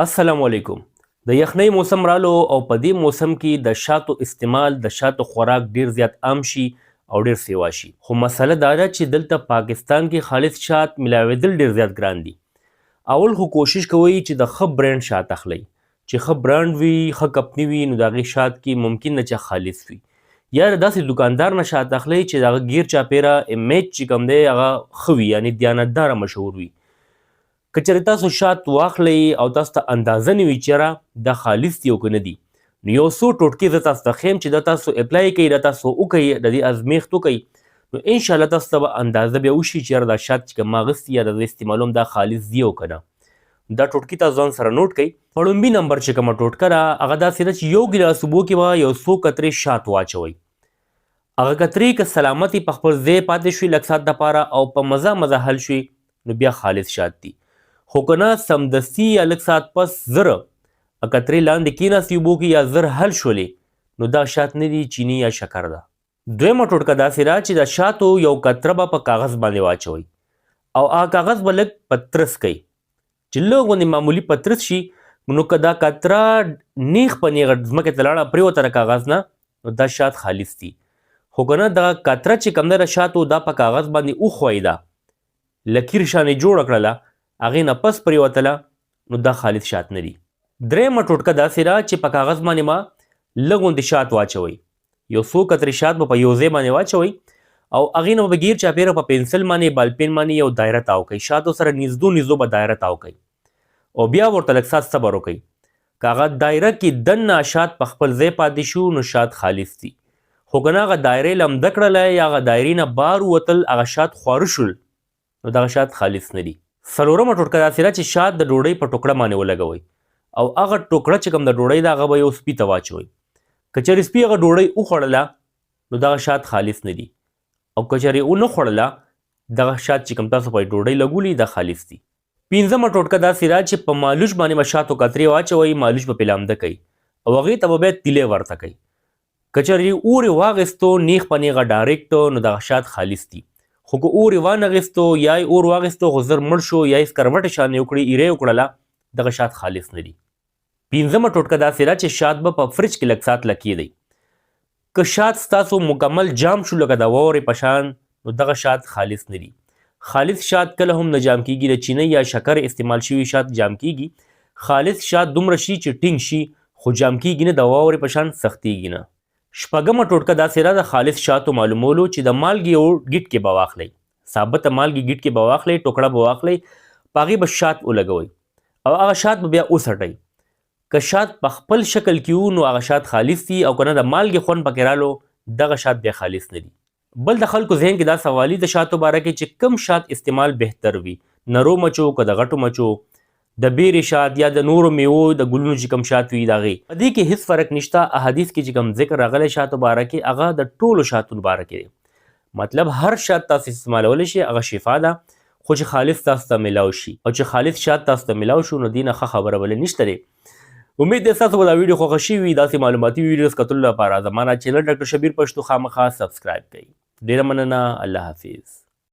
السلام علیکم. د یخنۍ موسم رالو او په دې موسم کې د شاتو استعمال د شاتو خوراک ډیر زیات عام شي او ډیر سیوا شي. خو مسله دا ده چې دلته پاکستان کې خالص شات ملاوېدل ډیر زیات ګران دي. اول خو کوشش کوئ چې د ښه برانډ شات اخلئ. چې ښه برانډ وي، ښه کمپني وي، نو د هغې شات کې ممکن نه چې خالص وي. یا د داسې دکاندار نه شات اخلئ چې د هغه ګیر چاپیره امیج چې کوم دی هغه ښه وي، یعنې دیانتداره مشهور وي. که چېرې تاسو شات واخلئ او تاسو ته اندازه نه وي چې یاره دا خالص دي او که نه دي، نو یو څو ټوټکې زه تاسو ته ښیم چې دا تاسو اپلای کوئ، دا تاسو وکئ، د دې ازمیښت وکئ، نو انشاءالله تاسو ته به اندازه بیا وشي چې یاره دا شات چې کوم ما اخیستي یا د زه استعمالوم دا خالص دي او که نه. دا ټوټکې تاسو ځان سره نوټ کئ. په لومبي نمبر چې کومه ټوټکه ده هغه داسې ده چې 1 ګیلاس اوبو کې به یو څو قطرې شات واچوئ. هغه قطرې که سلامتې په خپل ځای پاتې شوي لږ ساعت دپاره او په مزه حل شوي، نو بیا خالص شات دي. خو که نه سمدستي یا لږ ساعت پس زر قطرې لاندې کېناستې اوبو کې یا زر حل شولې، نو دا شات نه دي، چینی یا شکر ده. دویمه ټوټکه داسې ده چې د شاتو یو قطره به په کاغذ باندې واچوئ او هغه کاغذ به لږ پترس کوئ چې لږ غوندې معمولي پترس شي، نو که دا قطره نیغ په نیغه ځمکې ته لاړه پرېوته د کاغذ نه، نو دا شات خالص دي. خو که نه دغه قطره چې کوم ده د شاتو دا په کاغذ باندې وښویده، لکیر شانې جوړه کړله، هغې نه پس پرېوتله، نو دا خالص شات نه دي. درېیمه ټوټکه داسې ده چې په کاغذ باندې ما لږ غوندې شات واچوئ. یو څو قطرې شات به په یو ځای باندې واچوئ او هغې نه به ګیر چاپېره په پنسل باندې بالپین باندې یو دایره تاو کئ. شاتو سره نږدو به دایره تاو کئ او بیا ورته لږ ساعت صبر وکئ. که هغه دایره کې دننه شات په خپل ځای پاتې شو، نو شات خالص دي. خو که نه هغه دایرې لمده کړله یا هغه دایرې نه بار ووتل، هغه شات خواره شول، نو دغه شات خالص نه دي. څلورمه ټوټکه داسې ده چې شات د ډوډۍ په ټوکړه باندې ولګوئ او هغه ټوکړه چې کوم د ډوډۍ ده هغه به یو سپي ته واچوئ. که چېرې سپي هغه ډوډۍ وخوړله، نو دغه شات خالص نه دي. او که چېرې ونه خوړله، دغه شات چې کوم تاسو په ډوډۍ لګولي دا خالص دي. پنځمه ټوټکه داسې ده چې په مالوش باندې به شاتو قطرې واچوئ، مالوش به پرې لامده کوئ او هغې ته به بیا تیلی ورته کوئ. که چېرې اور یې واخیستو نیغ په نیغه ډایرکټ، نو دغه شات خالص دي. خو که اور یې وانغېستو یا یې اور واخیستو خو زر مړ شو یا یې سکروټې شانې وکړې، ایره یې وکړله، دغه شات خالص نه دي. پنځمه ټوټکه داسې ده چې شات به په فریج کې لږ ساعت لږ کېږدئ. که شات ستاسو مکمل جام شو لکه د واورې په شان، نو دغه شات خالص نه دي. خالص شات کله هم نه جام کېږي، د چینی یا شکر استعمال شوي شات جام کېږي. خالص شات دومره شي چې ټینګ شي، خو جام کېږي نه، د واورې په شان سختېږي نه. شپږمه ټوټکه داسې ده د خالص شاتو معلومولو چې د مالګې یو ګیټ کې به واخلئ، ثابته مالګې ګیټ کې به واخلئ، ټوکړه به واخلئ، په هغې به شات ولګوئ او هغه شات به بیا وڅټئ. که شات په خپل شکل کې وو، نو هغه شات خالص دي، او که نه د مالګې خوند پکې رالو، دغه شات بیا خالص نه دي. بل د خلکو ذهن کې دا سوالي د شاتو باره کې چې کوم شات استعمال بهتر وي، نرو مچو که د غټو مچو، د بیرې شات یا د نورو میوو د ګلونو چې کوم شات وي د هغې. په دې کې هیڅ فرق نشته. احادیث کې چې کوم ذکر راغلی شاتو باره کې، هغه د ټولو شاتو باره کې دی. مطلب هر شات تاسو استعمالولی شي، هغه شفا ده، خو چې خالص تاسو ته میلاو شي. او چې خالص شات تاسو ته میلاو شو، نو دې نه ښه خبره بلې نشته دی. امید دی ستاسو به دا ویډیو خوښه شوي وي. داسې معلوماتي ویډیوز کتلو لپاره زما چینل ډاکټر شبیر پښتو خامخا سبسکرایب کړئ. ډېره مننه. الله حافظ.